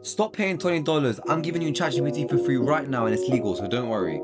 Stop paying $20. I'm giving you ChatGPT for free right now and it's legal, so don't worry.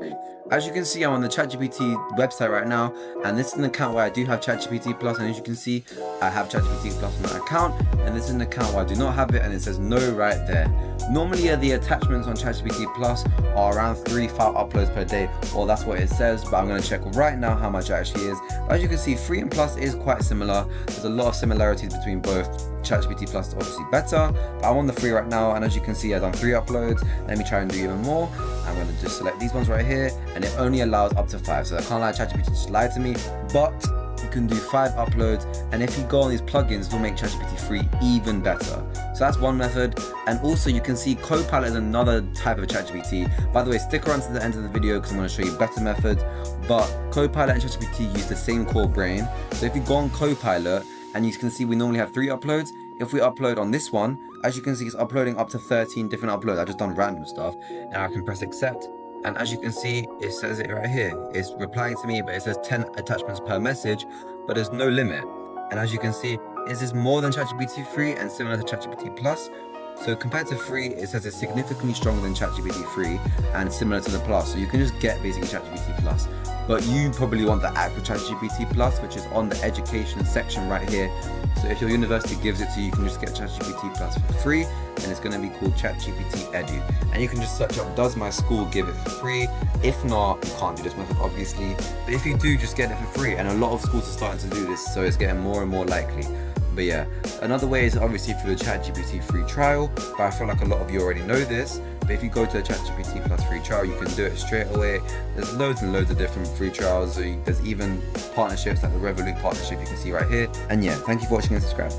As you can see, I'm on the ChatGPT website right now, and this is an account where I do have ChatGPT Plus, and as you can see, I have ChatGPT Plus on my account, and this is an account where I do not have it, and it says no right there. Normally, the attachments on ChatGPT Plus are around 3 file uploads per day, or that's what it says, but I'm going to check right now how much it actually is. But as you can see, free and Plus is quite similar. There's a lot of similarities between both. ChatGPT Plus is obviously better, but I'm on the free right now, and as you can see, I've done 3 uploads. Let me try and do even more. I'm going to just select these ones right here, and it only allows up to 5, so I can't lie, ChatGPT just lied to me, but you can do 5 uploads, and if you go on these plugins, it'll make ChatGPT free even better. So that's one method, and also you can see Copilot is another type of ChatGPT. By the way, stick around to the end of the video because I'm going to show you better methods, but Copilot and ChatGPT use the same core brain. So if you go on Copilot, and you can see we normally have 3 uploads. If we upload on this one, as you can see, it's uploading up to 13 different uploads. I've just done random stuff. Now I can press accept. And as you can see, it says it right here. It's replying to me, but it says 10 attachments per message, but there's no limit. And as you can see, this is more than ChatGPT free and similar to ChatGPT Plus. So compared to free, it says it's significantly stronger than ChatGPT free and similar to the Plus. So you can just get basically ChatGPT Plus. But you probably want the actual ChatGPT Plus, which is on the education section right here. So if your university gives it to you, you can just get ChatGPT Plus for free, and it's going to be called ChatGPT Edu. And you can just search up, does my school give it for free? If not, you can't do this method, obviously. But if you do, just get it for free. And a lot of schools are starting to do this, so it's getting more and more likely. But yeah, another way is obviously through the ChatGPT free trial, but I feel like a lot of you already know this. But if you go to the ChatGPT Plus free trial, you can do it straight away. There's loads and loads of different free trials. There's even partnerships like the Revolut partnership you can see right here. And yeah, thank you for watching and subscribe.